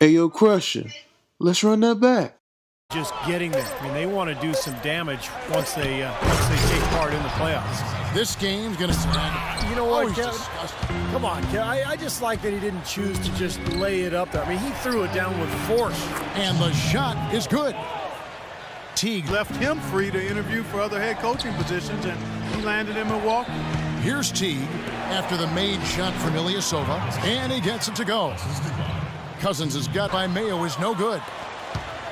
Hey, yo, Crusher, let's run that back. Just getting there. I mean, they want to do some damage once they take part in the playoffs. This game's going to stand. You know what, Kevin? Come on, Kevin. I just like that he didn't choose to just lay it up there. I mean, he threw it down with force. And the shot is good. Teague left him free to interview for other head coaching positions, and he landed in Milwaukee. Here's Teague after the made shot from Ilyasova, and he gets it to go. Cousins is got by Mayo is no good.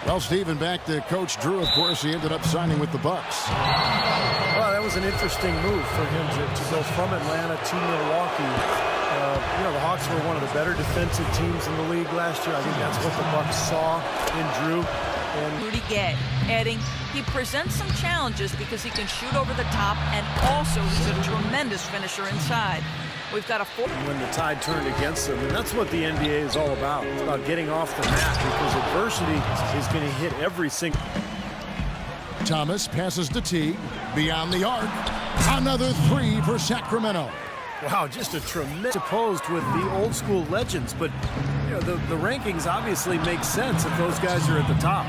Well, Stephen, back to Coach Drew, of course, he ended up signing with the Bucks. Well, that was an interesting move for him to go from Atlanta to Milwaukee. You know, the Hawks were one of the better defensive teams in the league last year. I think that's what the Bucks saw in Drew. And Rudy Gay adding, he presents some challenges because he can shoot over the top, and also he's a tremendous finisher inside. We've got a four. When the tide turned against them, and that's what the NBA is all about. It's about getting off the mat, because adversity is going to hit every single. Thomas passes to Teague beyond the arc. Another three for Sacramento. Wow, just a tremendous opposed with the old school legends, but you know, the rankings obviously make sense if those guys are at the top.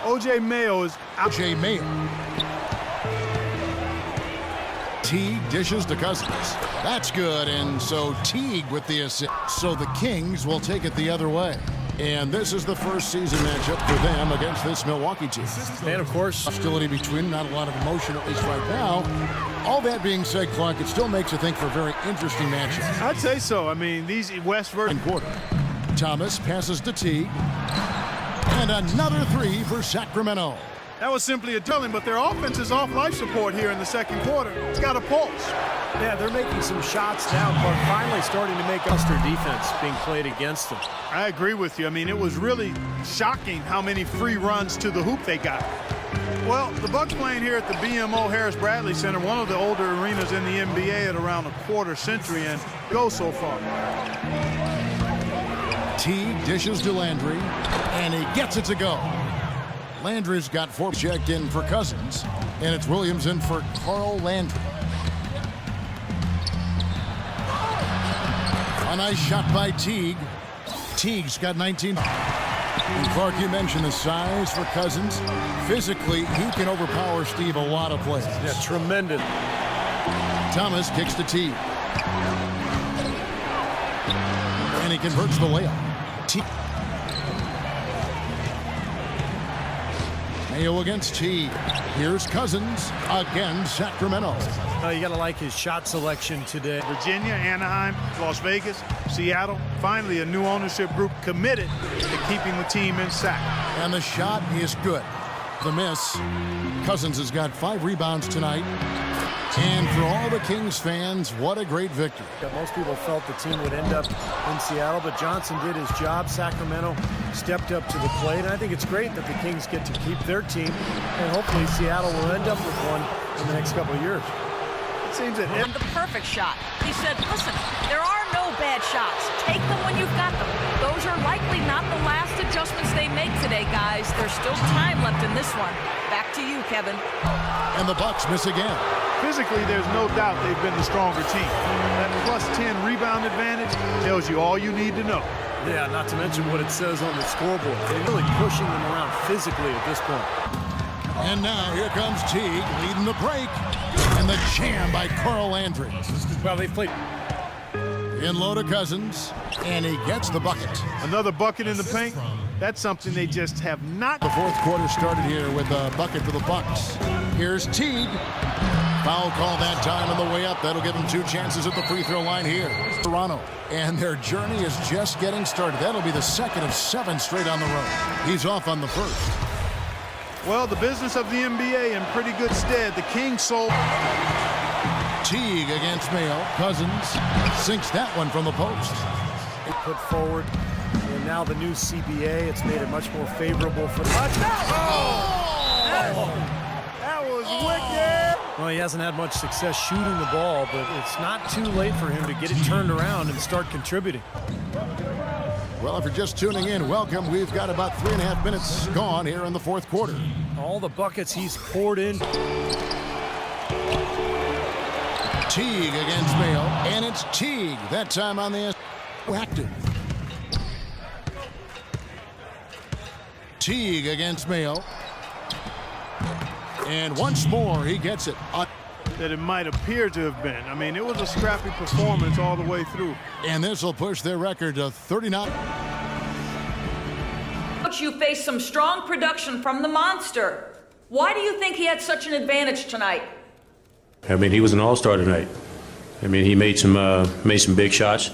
O.J. Mayo is out. O.J. Mayo. Teague dishes to Cousins. That's good, and so Teague with the assist. So the Kings will take it the other way. And this is the first season matchup for them against this Milwaukee team. And, of course, hostility between, not a lot of emotion, at least right now. All that being said, Clark, it still makes you think for a very interesting matchup. I'd say so. I mean, these West versus quarter. Thomas passes to Teague. And another three for Sacramento. That was simply a telling, but their offense is off life support here in the second quarter. It's got a pulse. Yeah, they're making some shots now, but finally starting to make us their defense being played against them. I agree with you. I mean, it was really shocking how many free runs to the hoop they got. Well, the Bucks playing here at the BMO Harris Bradley Center, one of the older arenas in the NBA at around a quarter century, and go so far. Teague dishes to Landry, and he gets it to go. Landry's got four checked in for Cousins, and it's Williams in for Carl Landry. A nice shot by Teague. Teague's got 19. And Clark, you mentioned the size for Cousins. Physically, he can overpower Steve a lot of plays. Yeah, tremendous. Thomas kicks to Teague. And he converts the layup. Mayo against Teague. Here's Cousins again, Sacramento. You got to like his shot selection today. Virginia, Anaheim, Las Vegas, Seattle. Finally, a new ownership group committed to keeping the team in sack. And the shot is good. The miss. Cousins has got 5 rebounds tonight. And for all the Kings fans, what a great victory. Most people felt the team would end up in Seattle, but Johnson did his job. Sacramento stepped up to the plate, and I think it's great that the Kings get to keep their team, and hopefully Seattle will end up with one in the next couple of years. It seems that And the perfect shot. He said, listen, there are no bad shots. Take them when you've got them. Those are likely not the last adjustments they make today, guys. There's still time left in this one. Back to you, Kevin. And the Bucks miss again. physically, there's no doubt they've been the stronger team. That plus 10 rebound advantage tells you all you need to know. Yeah, not to mention what it says on the scoreboard. They're really pushing them around physically at this point. And now here comes Teague leading the break. And the jam by Carl Landry. Well, they've played In low to Cousins, and he gets the bucket. Another bucket in the paint. That's something they just have not. The fourth quarter started here with a bucket for the Bucks. Here's Teague. Foul call that time on the way up. That'll give him 2 chances at the free throw line here. Toronto. And their journey is just getting started. That'll be the second of 7 straight on the road. He's off on the first. Well, the business of the NBA in pretty good stead. The Kings sold. Teague against Mayo. Cousins sinks that one from the post. They put forward, and now the new CBA, it's made it much more favorable for the That was wicked. Well, he hasn't had much success shooting the ball, but it's not too late for him to get it turned around and start contributing. Well, if you're just tuning in, welcome. We've got about 3.5 minutes gone here in the fourth quarter. All the buckets he's poured in. Teague against Mayo, and it's Teague. That time on the active. Teague against Mayo. And once more, he gets it. That it might appear to have been. I mean, it was a scrappy performance all the way through. And this will push their record to 39. Coach, you faced some strong production from the monster. Why do you think he had such an advantage tonight? I mean, he was an all-star tonight. I mean, he made some big shots.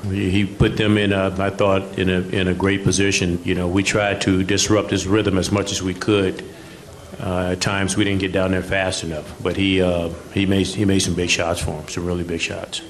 He put them in, I thought, in a great position. You know, we tried to disrupt his rhythm as much as we could. At times we didn't get down there fast enough, but he made some big shots for him, some really big shots.